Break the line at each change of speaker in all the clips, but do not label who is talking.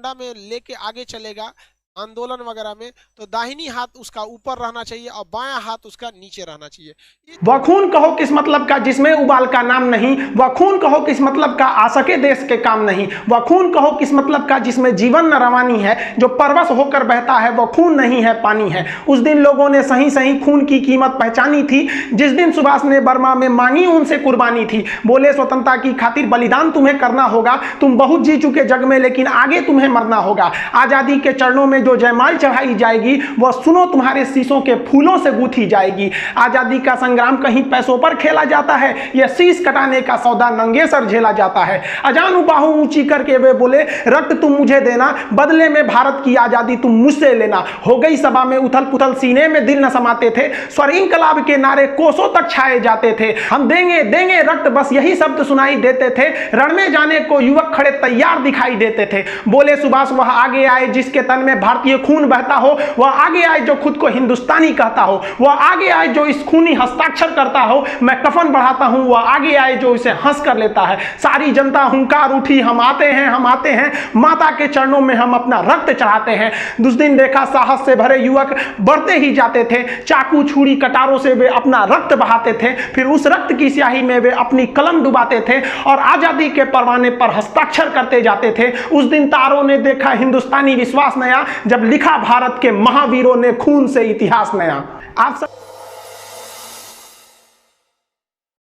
झंडा में लेके आगे चलेगा आंदोलन वगैरह में, तो दाहिनी हाथ उसका ऊपर रहना चाहिए और बायां हाथ उसका नीचे रहना चाहिए।
वह खून कहो किस मतलब का जिसमें उबाल का नाम नहीं, वह खून कहो किस मतलब का आ सके देश के काम नहीं, वह खून कहो किस मतलब का जिसमें जीवन न रवानी है, जो परवश होकर बहता है वह खून नहीं है पानी है। उस दिन लोगों ने सही सही खून की कीमत पहचानी थी, जिस दिन सुभाष ने बर्मा में मांगी उनसे कुर्बानी थी। बोले स्वतंत्रता की खातिर बलिदान तुम्हें करना होगा, तुम बहुत जी चुके जग में लेकिन आगे तुम्हें मरना होगा। आजादी के चरणों में जो जयमाल चढ़ाई जाएगी वह सुनो तुम्हारे शीशों के फूलों से गूंथी जाएगी। आजादी का संग्राम कहीं पैसों पर खेला जाता है, यह शीश कटाने का सौदा नंगे सर झेला जाता है। अजानू बाहू ऊंची करके वे बोले रक्त तुम मुझे देना, बदले में भारत की आजादी तुम मुझसे लेना। हो गई सभा में उथल पुथल, सीने में दिल न समाते थे, स्वर इंकलाब के नारे कोसों तक छाए जाते थे। हम देंगे देंगे रक्त बस यही शब्द सुनाई देते थे, रण में जाने को युवक खड़े तैयार दिखाई देते थे। बोले सुभाष वह आगे आए जिसके तन में भारतीय खून बहता हो, वह आगे आए जो खुद को हिंदुस्तानी कहता हो, वह आगे आए जो इस खूनी हस्ताक्षर करता हो। मैं कफन बढ़ाता हूं, वह आगे आए जो इसे हंस कर लेता है। सारी जनता हुंकार उठी, हम आते हैं हम आते हैं, माता के चरणों में हम अपना रक्त चढ़ाते हैं। उस दिन देखा साहस से भरे युवक बढ़ते ही जाते थे, चाकू छुरी कटारों से वे अपना रक्त बहाते थे, फिर उस रक्त की स्याही में वे अपनी कलम डुबाते थे और आजादी के परवाने पर हस्ताक्षर करते जाते थे। उस दिन तारों ने देखा हिंदुस्तानी विश्वास नया, जब लिखा भारत के महावीरों ने खून से इतिहास नया। आप सब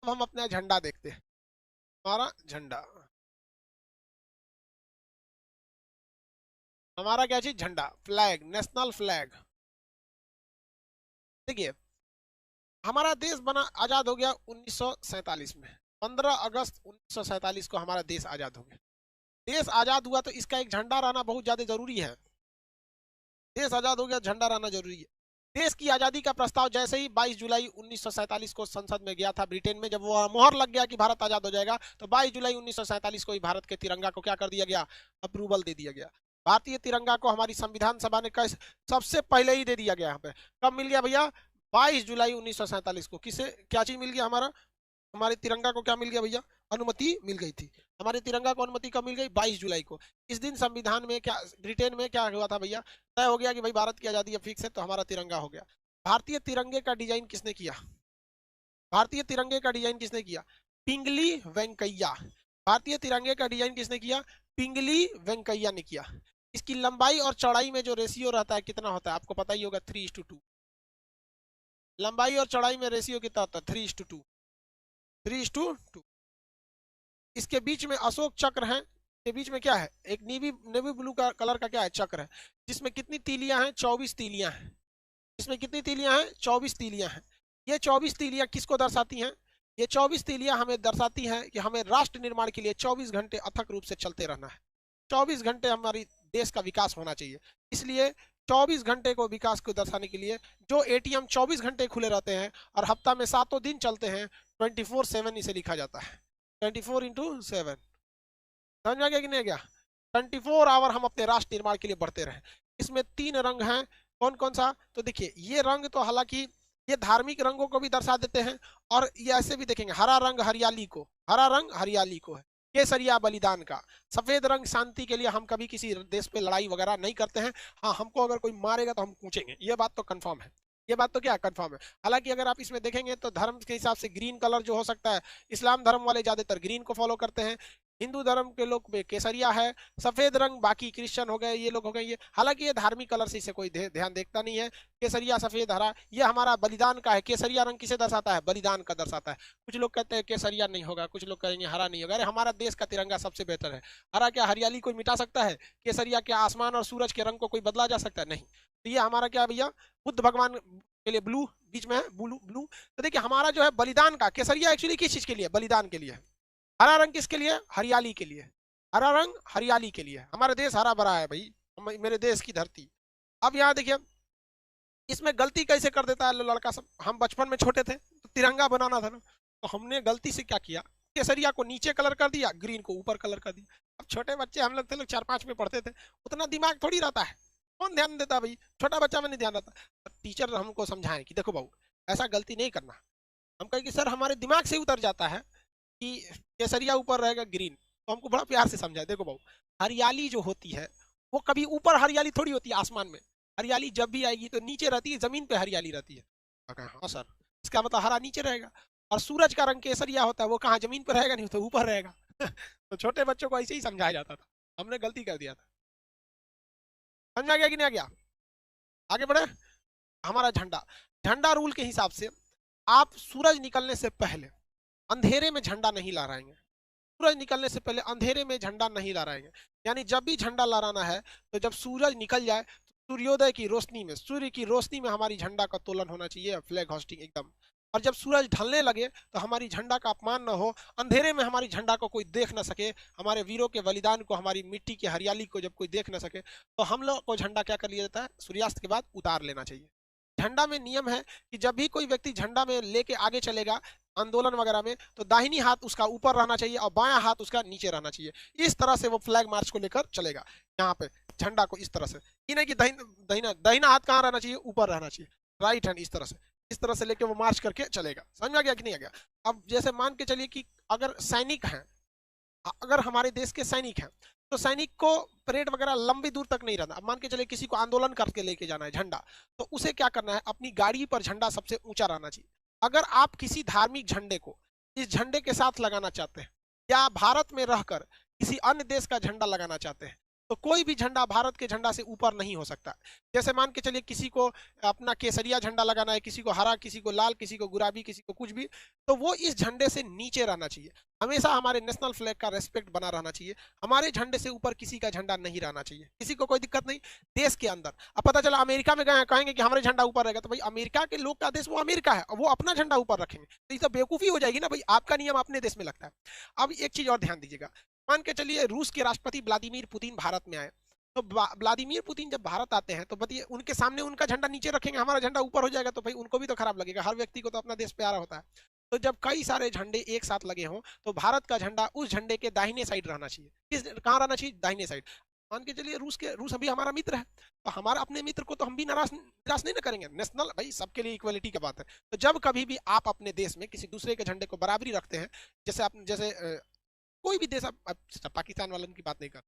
हम अपना झंडा देखते हैं, हमारा झंडा, हमारा क्या चीज, झंडा, फ्लैग, नेशनल फ्लैग। देखिए हमारा देश बना आजाद हो गया 1947 में, 15 अगस्त 1947 को हमारा देश आजाद हो गया। देश आजाद हुआ तो इसका एक झंडा रहना बहुत ज्यादा जरूरी है। देश आजाद हो गया, झंडा रहना जरूरी है। देश की आजादी का प्रस्ताव जैसे ही 22 जुलाई 1947 को संसद में गया था ब्रिटेन में, जब वो मोहर लग गया कि भारत आजाद हो जाएगा, तो 22 जुलाई 1947 को ही भारत के तिरंगा को क्या कर दिया गया, अप्रूवल दे दिया गया। भारतीय तिरंगा को हमारी संविधान सभा ने सबसे पहले ही दे दिया गया। यहाँ पे कब मिल गया भैया, 22 जुलाई 1947 को। किसे क्या चीज मिल गया, हमारे तिरंगा को क्या मिल गया भैया, अनुमति मिल गई थी। हमारे तिरंगा को अनुमति कब मिल गई, 22 जुलाई को। इस दिन संविधान में क्या, ब्रिटेन में क्या हुआ था भैया, तय हो गया कि भाई भारत की आजादी अब फिक्स है, तो हमारा तिरंगा हो गया। भारतीय तिरंगे का डिजाइन किसने किया, भारतीय तिरंगे का डिजाइन किसने किया, पिंगली वेंकैया। भारतीय तिरंगे का डिजाइन किसने किया, पिंगली वेंकैया ने किया। इसकी लंबाई और चौड़ाई में जो रेशियो रहता है कितना होता है, आपको पता ही होगा, 3:2। लंबाई और चौड़ाई में रेशियो कितना होता है, 3:2, 3:2। इसके बीच में अशोक चक्र है, के बीच में क्या है, एक नेवी ब्लू का कलर का क्या है, चक्र है, जिसमें कितनी तीलियां हैं, 24 तीलियां हैं। इसमें कितनी तीलियां हैं, 24 तीलियां हैं। ये 24 तीलियां किसको दर्शाती हैं, ये 24 तीलियां हमें दर्शाती हैं कि हमें राष्ट्र निर्माण के लिए 24 घंटे अथक रूप से चलते रहना है। 24 घंटे हमारी देश का विकास होना चाहिए। इसलिए 24 घंटे को विकास को दर्शाने के लिए जो एटीएम 24 घंटे खुले रहते हैं और हफ्ता में 7 दिन चलते हैं, 24/7 इसे लिखा जाता है, 24/7। समझ में आ गया कि नहीं गया, 24 आवर हम अपने राष्ट्र निर्माण के लिए बढ़ते रहे। इसमें 3 रंग हैं, कौन कौन सा, तो देखिए ये रंग तो हालांकि ये धार्मिक रंगों को भी दर्शा देते हैं, और ये ऐसे भी देखेंगे, हरा रंग हरियाली को, हरा रंग हरियाली को है, केसरिया बलिदान का, सफेद रंग शांति के लिए, हम कभी किसी देश पे लड़ाई वगैरह नहीं करते हैं। हाँ, हमको अगर कोई मारेगा तो हम पूछेंगे, ये बात तो कंफर्म है, ये बात तो क्या कंफर्म है। हालांकि अगर आप इसमें देखेंगे तो धर्म के हिसाब से ग्रीन कलर जो हो सकता है, इस्लाम धर्म वाले ज्यादातर ग्रीन को फॉलो करते हैं, हिंदू धर्म के लोग में केसरिया है, सफेद रंग बाकी क्रिश्चियन हो गए, ये लोग हो गए ये। हालांकि ये धार्मिक कलर से इसे कोई ध्यान देखता नहीं है, केसरिया सफेद हरा, ये हमारा बलिदान का है। केसरिया रंग किसे दर्शाता है, बलिदान का दर्शाता है। कुछ लोग कहते हैं केसरिया नहीं होगा, कुछ लोग कहेंगे हरा नहीं होगा। अरे हमारा देश का तिरंगा सबसे बेहतर है। हरा क्या हरियाली कोई मिटा सकता है, केसरिया क्या आसमान और सूरज के रंग को कोई बदला जा सकता है, नहीं। तो ये हमारा क्या भैया, बुद्ध भगवान के लिए ब्लू बीच में है, ब्लू ब्लू। तो देखिए हमारा जो है बलिदान का, केसरिया एक्चुअली किस चीज के लिए, बलिदान के लिए। हरा रंग किसके लिए, हरियाली के लिए, हरा रंग हरियाली के लिए। हमारा देश हरा भरा है भाई, मेरे देश की धरती। अब यहाँ देखिए इसमें गलती कैसे कर देता है लड़का सब। हम बचपन में छोटे थे तो तिरंगा बनाना था ना, तो हमने गलती से क्या किया, केसरिया को नीचे कलर कर दिया, ग्रीन को ऊपर कलर कर दिया। अब छोटे बच्चे हम लोग थे, लोग 4-5 में पढ़ते थे, उतना दिमाग थोड़ी रहता है, कौन ध्यान देता भाई, छोटा बच्चा में नहीं ध्यान रहता। टीचर हमको समझाएं कि देखो बाबू ऐसा गलती नहीं करना। हम कहें कि सर हमारे दिमाग से उतर जाता है कि केसरिया ऊपर रहेगा ग्रीन, तो हमको बड़ा प्यार से समझाए, देखो बाबू हरियाली जो होती है वो कभी ऊपर हरियाली थोड़ी होती है आसमान में, हरियाली जब भी आएगी तो नीचे रहती है, जमीन पे हरियाली रहती है। हाँ सर, इसका मतलब हरा नीचे रहेगा। और सूरज का रंग केसरिया होता है, वो कहाँ जमीन पर रहेगा, नहीं तो ऊपर रहेगा। तो छोटे बच्चों को ऐसे ही समझाया जाता था, हमने गलती कर दिया था। समझा गया कि नहीं आ गया? आगे बढ़े। हमारा झंडा, झंडा रूल के हिसाब से आप सूरज निकलने से पहले अंधेरे में झंडा नहीं लहराएंगे। सूरज निकलने से पहले अंधेरे में झंडा नहीं लहराएंगे। यानी जब भी झंडा लहराना है तो जब सूरज निकल जाए, सूर्योदय की रोशनी में, सूर्य की रोशनी में हमारी झंडा का तोलन होना चाहिए, फ्लैग होस्टिंग एकदम। और जब सूरज ढलने लगे तो हमारी झंडा का अपमान न हो, अंधेरे में हमारी झंडा को कोई देख न सके, हमारे वीरों के बलिदान को, हमारी मिट्टी की हरियाली को जब कोई देख न सके, तो हम लोग को झंडा क्या कर लिया जाता है, सूर्यास्त के बाद उतार लेना चाहिए। झंडा में नियम है कि जब भी कोई व्यक्ति झंडा में लेके आगे चलेगा आंदोलन वगैरह में, तो दाहिनी हाथ उसका ऊपर रहना चाहिए और बायां हाथ उसका नीचे रहना चाहिए। इस तरह से वो फ्लैग मार्च को लेकर चलेगा। यहाँ पे झंडा को इस तरह से, ये नहीं कि दाहिना हाथ कहाँ रहना चाहिए, ऊपर रहना चाहिए, राइट हैंड इस तरह से लेके वो मार्च करके चलेगा। समझ में आ गया कि नहीं आ गया? अब जैसे मान के चलिए कि अगर सैनिक हैं, अगर हमारे देश के सैनिक हैं, तो सैनिक को परेड वगैरह लंबी दूर तक नहीं रहना। अब मान के चलिए किसी को आंदोलन करके लेके जाना है झंडा, तो उसे क्या करना है, अपनी गाड़ी पर झंडा सबसे ऊंचा रहना चाहिए। अगर आप किसी धार्मिक झंडे को इस झंडे के साथ लगाना चाहते हैं, या भारत में रहकर किसी अन्य देश का झंडा लगाना चाहते हैं, तो कोई भी झंडा भारत के झंडा से ऊपर नहीं हो सकता। जैसे मान के चलिए किसी को अपना केसरिया झंडा लगाना है, किसी को हरा, किसी को लाल, किसी को गुलाबी, किसी को कुछ भी, तो वो इस झंडे से नीचे रहना चाहिए। हमेशा हमारे नेशनल फ्लैग का रेस्पेक्ट बना रहना चाहिए। हमारे झंडे से ऊपर किसी का झंडा नहीं रहना चाहिए, किसी को कोई दिक्कत नहीं। देश के अंदर अब पता चला अमेरिका में गए, कहेंगे कि हमारे झंडा ऊपर रहेगा, तो भाई अमेरिका के लोग का देश वो अमेरिका है, वो अपना झंडा ऊपर रखेंगे, तो ये तो बेवकूफी हो जाएगी ना भाई, आपका नियम अपने देश में लगता है। अब एक चीज और ध्यान दीजिएगा, मान के चलिए रूस के राष्ट्रपति व्लादिमीर पुतिन भारत में आए, तो व्लादिमीर पुतिन जब भारत आते हैं तो बताइए उनके सामने उनका झंडा नीचे रखेंगे, हमारा झंडा ऊपर हो जाएगा, तो भाई उनको भी तो खराब लगेगा। हर व्यक्ति को तो अपना देश प्यारा होता है। तो जब कई सारे झंडे एक साथ लगे हों, तो भारत का झंडा उस झंडे के दाहिने साइड रहना चाहिए। किस कहाँ रहना चाहिए, दाहिने साइड। मान के चलिए रूस अभी हमारा मित्र है, तो हमारा अपने मित्र को तो हम भी निराश नहीं ना करेंगे। नेशनल भाई सबके लिए इक्वलिटी की बात है। तो जब कभी भी आप अपने देश में किसी दूसरे के झंडे को बराबरी रखते हैं, जैसे कोई भी देश, पाकिस्तान वालों की बात नहीं कर,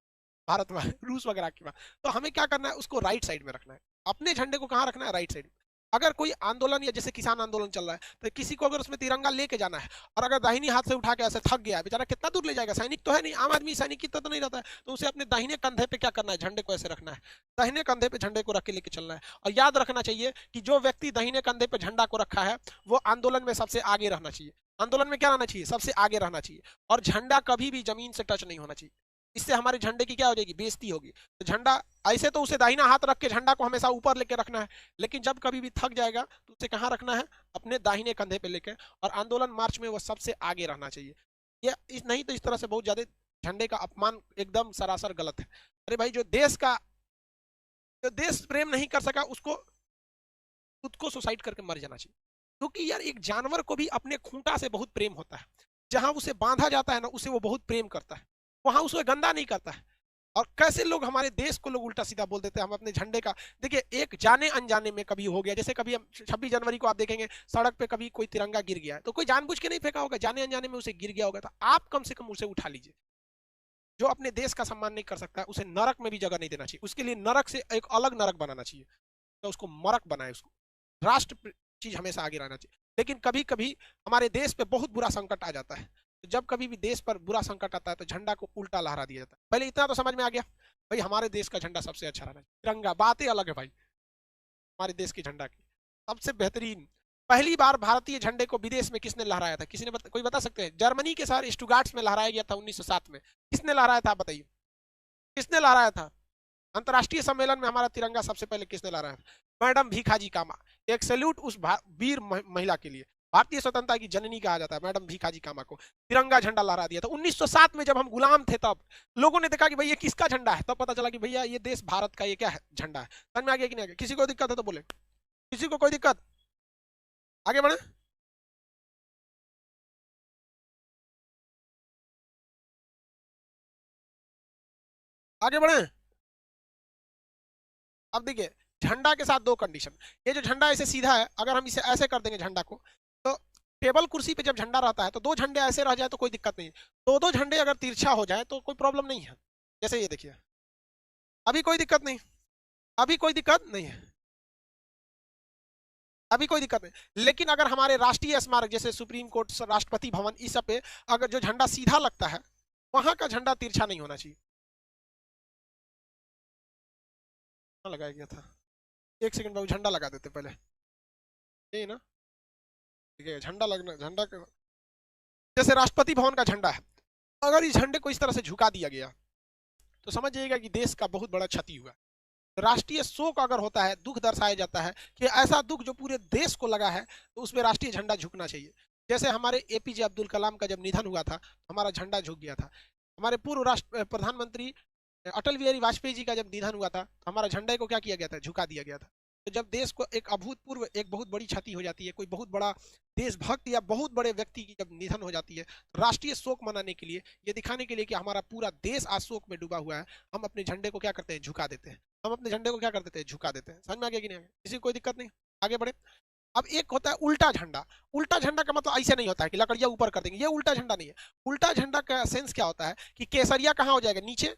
भारत में रूस वगैरह की बात, तो हमें क्या करना है, उसको राइट साइड में रखना है। अपने झंडे को कहाँ रखना है, राइट साइड। अगर कोई आंदोलन या जैसे किसान आंदोलन चल रहा है, तो किसी को अगर उसमें तिरंगा लेके जाना है और अगर दाहिनी हाथ से उठा के ऐसे थक गया है बेचारा, कितना दूर ले जाएगा, सैनिक तो है नहीं, आम आदमी सैनिक की तो नहीं रहता है, तो उसे अपने दाहिने कंधे पे क्या करना है, झंडे को ऐसे रखना है, दाहिने कंधे पे झंडे को रख के लेके चलना है। और याद रखना चाहिए कि जो व्यक्ति दाहिने कंधे पे झंडा को रखा है वो आंदोलन में सबसे आगे रहना चाहिए। आंदोलन में क्या रहना चाहिए, सबसे आगे रहना चाहिए। और झंडा कभी भी जमीन से टच नहीं होना चाहिए, इससे हमारे झंडे की क्या हो जाएगी, बेइज्जती होगी। तो झंडा ऐसे तो उसे दाहिना हाथ रख के झंडा को हमेशा ऊपर लेके रखना है, लेकिन जब कभी भी थक जाएगा तो उसे कहाँ रखना है, अपने दाहिने कंधे पे लेके। और आंदोलन मार्च में वो सबसे आगे रहना चाहिए। ये नहीं तो इस तरह से बहुत ज्यादा झंडे का अपमान एकदम सरासर गलत है। अरे भाई जो देश प्रेम नहीं कर सका उसको खुद को सुसाइड करके मर जाना चाहिए। क्योंकि यार एक जानवर को भी अपने खूंटा से बहुत प्रेम होता है, जहां उसे बांधा जाता है ना उसे वो बहुत प्रेम करता है, वहां उसे गंदा नहीं करता है। और कैसे लोग हमारे देश को लोग उल्टा सीधा बोल देते हैं, हम अपने झंडे का देखिए, एक जाने अनजाने में कभी हो गया, जैसे कभी हम 26 जनवरी को आप देखेंगे सड़क पे कभी कोई तिरंगा गिर गया है, तो कोई जानबूझ के नहीं फेंका होगा, जाने अनजाने में उसे गिर गया होगा, तो आप कम से कम उसे उठा लीजिए। जो अपने देश का सम्मान नहीं कर सकता उसे नरक में भी जगह नहीं देना चाहिए, उसके लिए नरक से एक अलग नरक बनाना चाहिए, तो उसको मरक बनाए, उसको राष्ट्र चीज हमेशा आगे रहना चाहिए। लेकिन कभी कभी हमारे देश पे बहुत बुरा संकट आ जाता है, तो जब कभी भी देश पर बुरा संकट आता है तो झंडा को उल्टा लहरा दिया जाता है। पहले इतना तो समझ में आ गया भाई, हमारे देश का झंडा सबसे अच्छा रहना चाहिए, तिरंगा बातें अलग है भाई। हमारे देश के झंडा की सबसे बेहतरीन, पहली बार भारतीय झंडे को विदेश में किसने लहराया था, किसी ने कोई बता सकते हैं? जर्मनी के शहर स्टुगार्ट्स में लहराया गया था 1907 में। किसने लहराया था, बताइए किसने लहराया था? अंतर्राष्ट्रीय सम्मेलन में हमारा तिरंगा सबसे पहले किसने लहराया था? मैडम भीखाजी कामा। एक सैल्यूट उस वीर महिला के लिए, भारतीय स्वतंत्रता की जननी कहा जाता है मैडम भीखाजी कामा को। तिरंगा झंडा लहरा दिया था 1907 में, जब हम गुलाम थे तब लोगों ने देखा कि भाई ये किसका झंडा है, तब पता चला कि भैया ये देश भारत का ये क्या है, झंडा है। समझ में आ गया कि नहीं आ गया? किसी को दिक्कत है तो बोले, किसी को कोई दिक्कत? आगे बढ़े, आगे बढ़े। अब देखिए झंडा के साथ दो कंडीशन, ये जो झंडा ऐसे सीधा है, अगर हम इसे ऐसे कर देंगे झंडा को, तो टेबल कुर्सी पे जब झंडा रहता है तो दो झंडे ऐसे रह जाए तो कोई दिक्कत नहीं है, दो दो झंडे अगर तिरछा हो जाए तो कोई प्रॉब्लम नहीं है। जैसे ये देखिए, अभी कोई दिक्कत नहीं, अभी कोई दिक्कत नहीं है, अभी कोई दिक्कत नहीं। लेकिन अगर हमारे राष्ट्रीय स्मारक जैसे सुप्रीम कोर्ट, राष्ट्रपति भवन, इस सब पे अगर जो झंडा सीधा लगता है, वहां का झंडा तिरछा नहीं होना चाहिए। लगाया गया था, एक सेकंड बाबू, झंडा लगा देते पहले, यही ना, ठीक है, झंडा लगना, झंडा जैसे राष्ट्रपति भवन का झंडा है, अगर इस झंडे को इस तरह से झुका दिया गया तो समझ जाइएगा कि देश का बहुत बड़ा क्षति हुआ। राष्ट्रीय शोक अगर होता है, दुख दर्शाया जाता है कि ऐसा दुख जो पूरे देश को लगा है, तो उसमें राष्ट्रीय झंडा झुकना चाहिए। जैसे हमारे एपीजे अब्दुल कलाम का जब निधन हुआ था, हमारा झंडा झुक गया था। हमारे पूर्व राष्ट्र प्रधानमंत्री अटल बिहारी वाजपेयी जी का जब निधन हुआ था, तो हमारा झंडे को क्या किया गया था, झुका दिया गया था। तो जब देश को एक अभूतपूर्व, एक बहुत बड़ी क्षति हो जाती है, कोई बहुत बड़ा देशभक्त या बहुत बड़े व्यक्ति की जब निधन हो जाती है, तो राष्ट्रीय शोक मनाने के लिए, ये दिखाने के लिए कि हमारा पूरा देश आज शोक में डूबा हुआ है, हम अपने झंडे को क्या करते हैं, झुका देते हैं। हम अपने झंडे को क्या कर देते हैं, झुका देते हैं। समझ में आ गया कि नहीं? किसी को कोई दिक्कत नहीं, आगे बढ़े। अब एक होता है उल्टा झंडा। उल्टा झंडा का मतलब ऐसे नहीं होता है कि लकड़ियां ऊपर कर देंगे, ये उल्टा झंडा नहीं है। उल्टा झंडा का सेंस क्या होता है कि केसरिया कहाँ हो जाएगा, नीचे,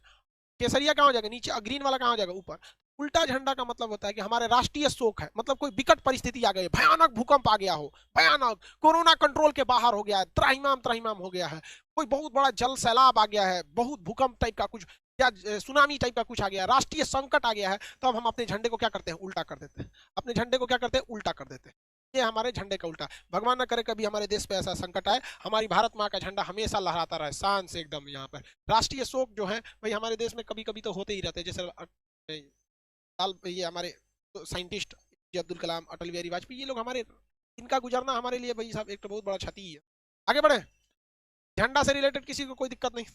केसरिया कहाँ हो जाएगा, नीचे, ग्रीन वाला कहाँ हो जाएगा, ऊपर। उल्टा झंडा का मतलब होता है कि हमारे राष्ट्रीय शोक है, मतलब कोई विकट परिस्थिति आ गई, भयानक भूकंप आ गया हो, भयानक कोरोना कंट्रोल के बाहर हो गया है, त्राहिमाम त्राहिमाम हो गया है, कोई बहुत बड़ा जल सैलाब आ गया है, बहुत भूकंप टाइप का कुछ या सुनामी टाइप का कुछ आ गया, राष्ट्रीय संकट आ गया है, तब हम अपने झंडे को क्या करते हैं, उल्टा कर देते हैं। अपने झंडे को क्या करते हैं, उल्टा कर देते हैं। ये हमारे झंडे का उल्टा। भगवान न करे कभी हमारे देश पे ऐसा संकट आए, हमारी भारत माँ का झंडा हमेशा लहराता रहे शान से एकदम। यहाँ पर राष्ट्रीय शोक जो है भाई हमारे देश में कभी कभी तो होते ही रहते हैं। जैसे ये हमारे साइंटिस्ट अब्दुल कलाम, अटल बिहारी वाजपेयी, ये लोग हमारे, इनका गुजरना हमारे लिए भाई साहब एक तो बहुत बड़ा क्षति है। आगे बढ़े। झंडा से रिलेटेड किसी को कोई दिक्कत नहीं,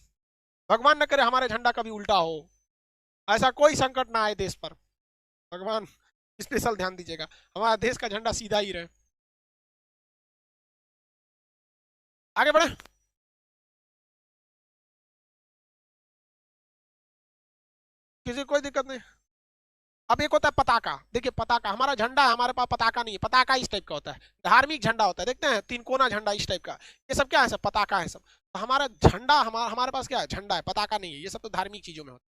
भगवान न करे हमारे झंडा कभी उल्टा हो, ऐसा कोई संकट ना आए देश पर, भगवान स्पेशल ध्यान दीजिएगा, हमारा देश का झंडा सीधा ही रहे। आगे बढ़े। किसी को कोई दिक्कत नहीं। अब एक होता है पताका। देखिए पताका, हमारा झंडा है, हमारे पास पताका नहीं है। पताका इस टाइप का होता है, धार्मिक झंडा होता है, देखते हैं तीन कोना झंडा इस टाइप का, ये सब क्या है, सब पताका है सब। तो हमारा झंडा, हमारे पास क्या है, झंडा है, पताका नहीं है। ये सब तो धार्मिक चीजों में होता है,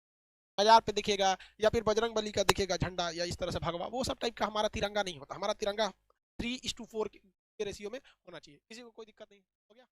बाजार पे दिखेगा या फिर बजरंग बली का दिखेगा झंडा, या इस तरह से भगवा, वो सब टाइप का हमारा तिरंगा नहीं होता। हमारा तिरंगा 3:4 के रेशियो में होना चाहिए। किसी को कोई दिक्कत नहीं, हो गया।